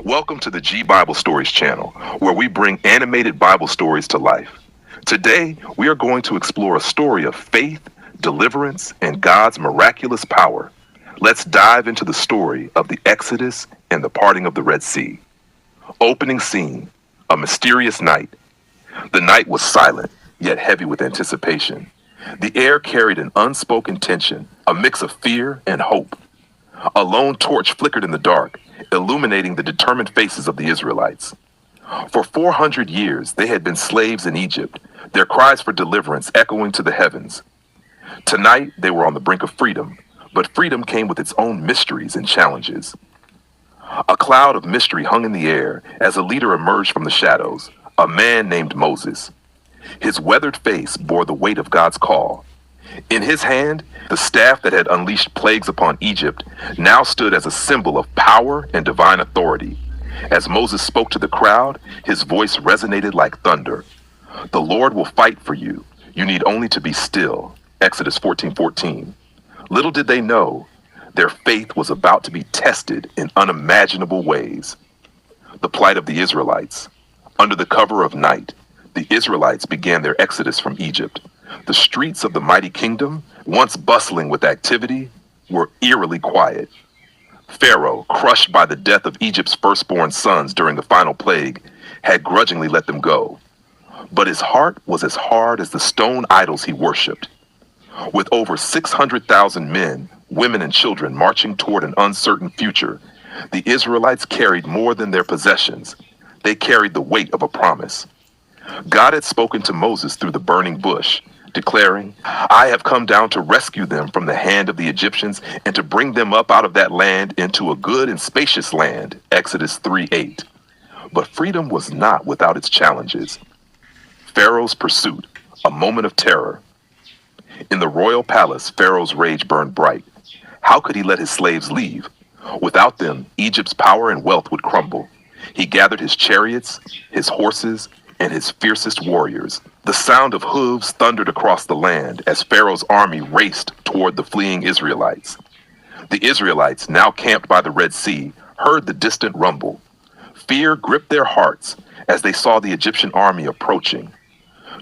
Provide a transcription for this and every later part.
Welcome to the G Bible Stories channel, where we bring animated Bible stories to life. Today, we are going to explore a story of faith, deliverance, and God's miraculous power. Let's dive into the story of the Exodus and the parting of the Red Sea. Opening scene, a mysterious night. The night was silent, yet heavy with anticipation. The air carried an unspoken tension, a mix of fear and hope. A lone torch flickered in the dark, illuminating the determined faces of the Israelites. For 400 years, they had been slaves in Egypt, their cries for deliverance echoing to the heavens. Tonight, they were on the brink of freedom, but freedom came with its own mysteries and challenges. A cloud of mystery hung in the air as a leader emerged from the shadows, a man named Moses. His weathered face bore the weight of God's call. In his hand, the staff that had unleashed plagues upon Egypt now stood as a symbol of power and divine authority. As Moses spoke to the crowd, his voice resonated like thunder. The Lord will fight for you. You need only to be still. Exodus 14:14. Little did they know, their faith was about to be tested in unimaginable ways. The plight of the Israelites. Under the cover of night, the Israelites began their exodus from Egypt. The streets of the mighty kingdom, once bustling with activity, were eerily quiet. Pharaoh, crushed by the death of Egypt's firstborn sons during the final plague, had grudgingly let them go. But his heart was as hard as the stone idols he worshipped. With over 600,000 men, women, and children marching toward an uncertain future, the Israelites carried more than their possessions. They carried the weight of a promise. God had spoken to Moses through the burning bush, declaring, "I have come down to rescue them from the hand of the Egyptians and to bring them up out of that land into a good and spacious land." Exodus 3:8. But freedom was not without its challenges. Pharaoh's pursuit, a moment of terror. In the royal palace, Pharaoh's rage burned bright. How could he let his slaves leave? Without them, Egypt's power and wealth would crumble. He gathered his chariots, his horses, and his fiercest warriors. The sound of hooves thundered across the land as Pharaoh's army raced toward the fleeing Israelites. The Israelites, now camped by the Red Sea, heard the distant rumble. Fear gripped their hearts as they saw the Egyptian army approaching.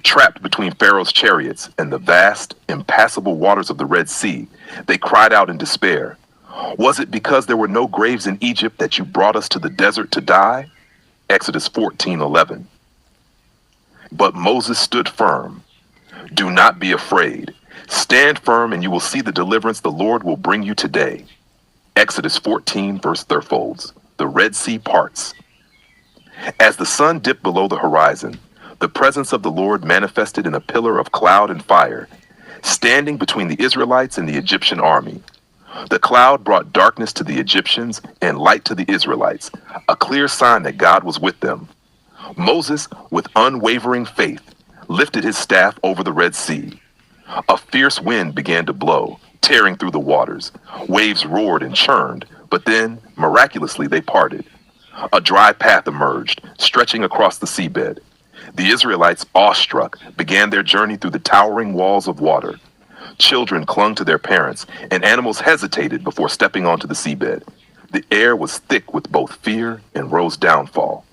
Trapped between Pharaoh's chariots and the vast, impassable waters of the Red Sea, they cried out in despair. "Was it because there were no graves in Egypt that you brought us to the desert to die?" Exodus 14:11. But Moses stood firm. "Do not be afraid. Stand firm and you will see the deliverance the Lord will bring you today." Exodus 14, verse 30. The Red Sea parts. As the sun dipped below the horizon, the presence of the Lord manifested in a pillar of cloud and fire, standing between the Israelites and the Egyptian army. The cloud brought darkness to the Egyptians and light to the Israelites, a clear sign that God was with them. Moses, with unwavering faith, lifted his staff over the Red Sea. A fierce wind began to blow, tearing through the waters. Waves roared and churned, but then, miraculously, they parted. A dry path emerged, stretching across the seabed. The Israelites, awestruck, began their journey through the towering walls of water. Children clung to their parents, and animals hesitated before stepping onto the seabed. The air was thick with both fear and Ro's downfall.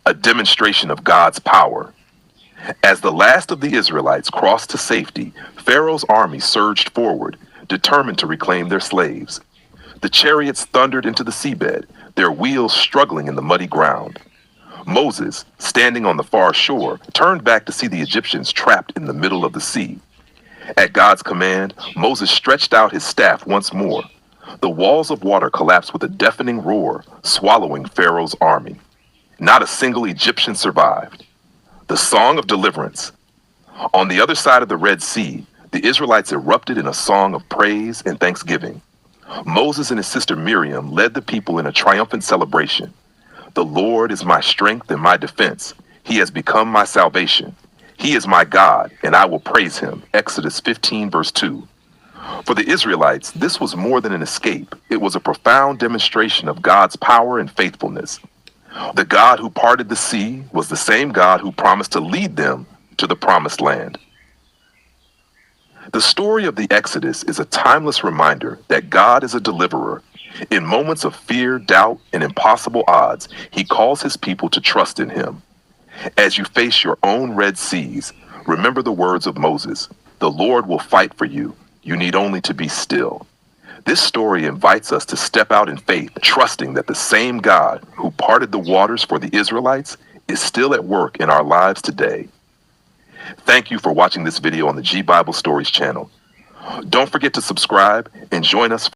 A demonstration of God's power. As the last of the Israelites crossed to safety, Pharaoh's army surged forward, determined to reclaim their slaves. The chariots thundered into the seabed, their wheels struggling in the muddy ground. Moses, standing on the far shore, turned back to see the Egyptians trapped in the middle of the sea. At God's command, Moses stretched out his staff once more. The walls of water collapsed with a deafening roar, swallowing Pharaoh's army. Not a single Egyptian survived. The Song of Deliverance. On the other side of the Red Sea, the Israelites erupted in a song of praise and thanksgiving. Moses and his sister Miriam led the people in a triumphant celebration. "The Lord is my strength and my defense. He has become my salvation. He is my God, and I will praise him." Exodus 15, verse 2. For the Israelites, this was more than an escape. It was a profound demonstration of God's power and faithfulness. The God who parted the sea was the same God who promised to lead them to the promised land. The story of the Exodus is a timeless reminder that God is a deliverer. In moments of fear, doubt, and impossible odds, he calls his people to trust in him. As you face your own Red Seas, remember the words of Moses. The Lord will fight for you. You need only to be still. This story invites us to step out in faith, trusting that the same God who parted the waters for the Israelites is still at work in our lives today. Thank you for watching this video on the G Bible Stories channel. Don't forget to subscribe and join us